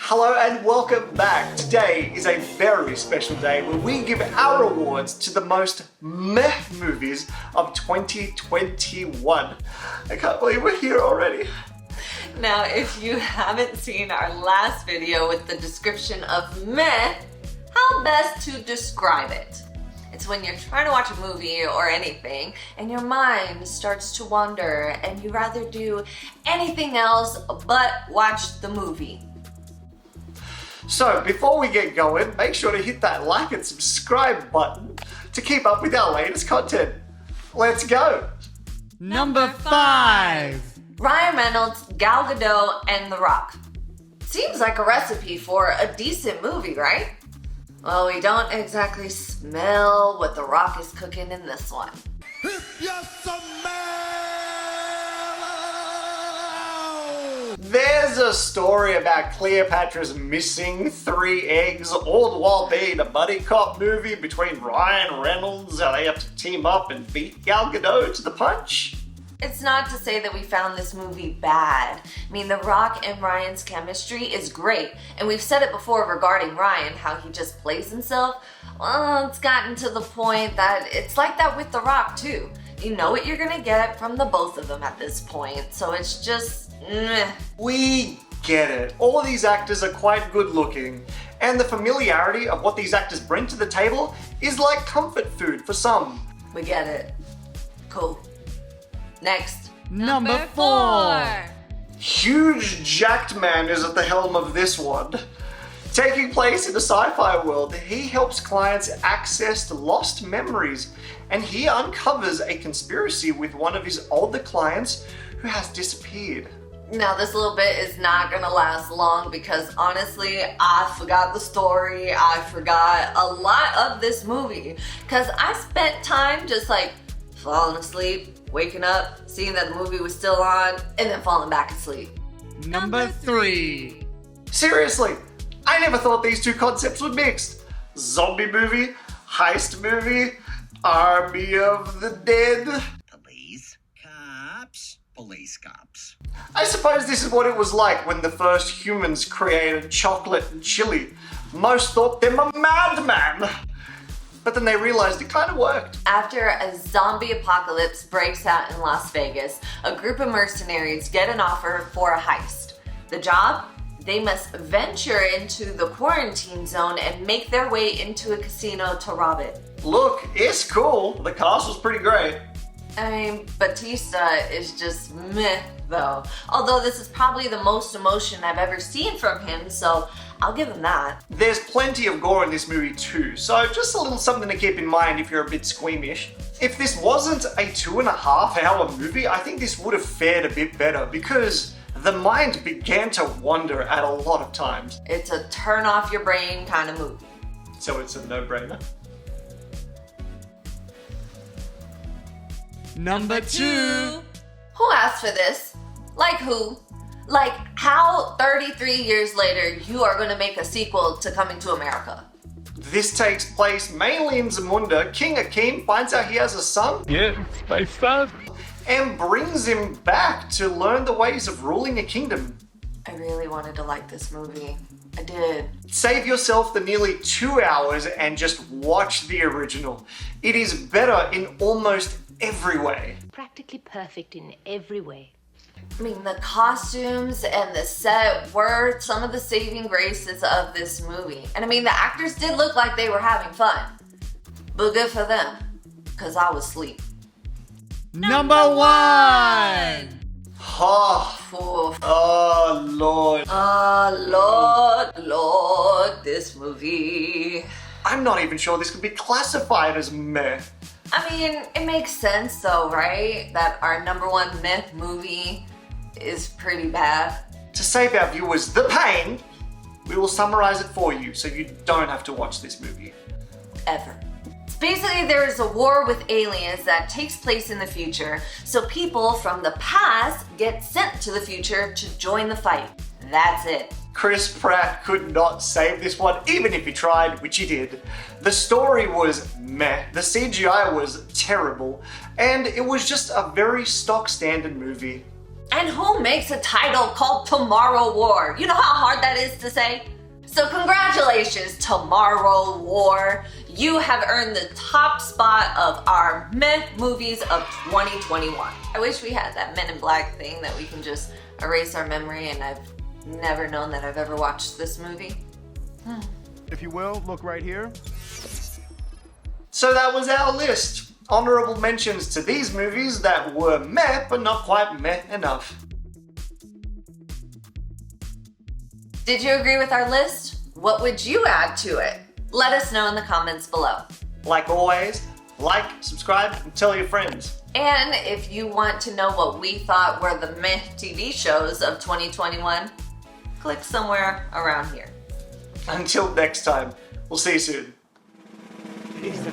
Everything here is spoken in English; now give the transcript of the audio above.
Hello and welcome back. Today is a very special day where we give our awards to the most meh movies of 2021. I can't believe we're here already. Now, if you haven't seen our last video with the description of meh, how best to describe it? It's when you're trying to watch a movie or anything and your mind starts to wander and you rather do anything else but watch the movie. So before we get going, make sure to hit that like and subscribe button to keep up with our latest content. Let's go! Number 5. Ryan Reynolds, Gal Gadot, and The Rock. Seems like a recipe for a decent movie, right? Well, we don't exactly smell what The Rock is cooking in this one. There's a story about Cleopatra's missing 3 eggs, all the while being a buddy cop movie between Ryan Reynolds, how they have to team up and beat Gal Gadot to the punch. It's not to say that we found this movie bad. I mean, The Rock and Ryan's chemistry is great, and we've said it before regarding Ryan, how he just plays himself. Well, it's gotten to the point that it's like that with The Rock too. You know what you're gonna get from the both of them at this point, so it's just meh. We get it. All of these actors are quite good looking, and the familiarity of what these actors bring to the table is like comfort food for some. We get it. Cool. Next. Number 4. Huge jacked man is at the helm of this one. Taking place in a sci-fi world, he helps clients access lost memories, and he uncovers a conspiracy with one of his older clients who has disappeared. Now this little bit is not gonna last long because honestly, I forgot the story. I forgot a lot of this movie because I spent time just like falling asleep, waking up, seeing that the movie was still on, and then falling back asleep. Number 3. Seriously, I never thought these two concepts were mixed. Zombie movie, heist movie, army of the dead. Police cops. I suppose this is what it was like when the first humans created chocolate and chili. Most thought them a madman. But then they realized it kind of worked. After a zombie apocalypse breaks out in Las Vegas, a group of mercenaries get an offer for a heist. The job? They must venture into the quarantine zone and make their way into a casino to rob it. Look, it's cool. The cast was pretty great. I mean, Batista is just meh, though. Although this is probably the most emotion I've ever seen from him, so I'll give him that. There's plenty of gore in this movie too, so just a little something to keep in mind if you're a bit squeamish. If this wasn't a 2.5-hour movie, I think this would have fared a bit better because the mind began to wander at a lot of times. It's a turn off your brain kind of movie. So it's a no-brainer. Number 2. Who asked for this? Like who? Like how 33 years later you are going to make a sequel to Coming to America? This takes place mainly in Zamunda. King Akeem finds out he has a son. Yeah, it's my son. And brings him back to learn the ways of ruling a kingdom. I really wanted to like this movie. I did. Save yourself the nearly 2 hours and just watch the original. It is better in almost every way. Practically perfect in every way. I mean, the costumes and the set were some of the saving graces of this movie. And I mean, the actors did look like they were having fun. But good for them, because I was asleep. Number 1. Oh, Lord. Oh, Lord, this movie. I'm not even sure this could be classified as meh. I mean, it makes sense though, right? That our number 1 meh movie is pretty bad. To save our viewers the pain, we will summarize it for you so you don't have to watch this movie. Ever. Basically, there is a war with aliens that takes place in the future, so people from the past get sent to the future to join the fight. That's it. Chris Pratt could not save this one, even if he tried, which he did. The story was meh, the CGI was terrible, and it was just a very stock standard movie. And who makes a title called Tomorrow War? You know how hard that is to say? So congratulations, Tomorrow War. You have earned the top spot of our meh movies of 2021. I wish we had that Men in Black thing that we can just erase our memory, and I've never known that I've ever watched this movie. If you will, look right here. So that was our list. Honorable mentions to these movies that were meh, but not quite meh enough. Did you agree with our list? What would you add to it? Let us know in the comments below. Like always, like, subscribe, and tell your friends. And if you want to know what we thought were the meh TV shows of 2021, click somewhere around here. Until next time, we'll see you soon. He's the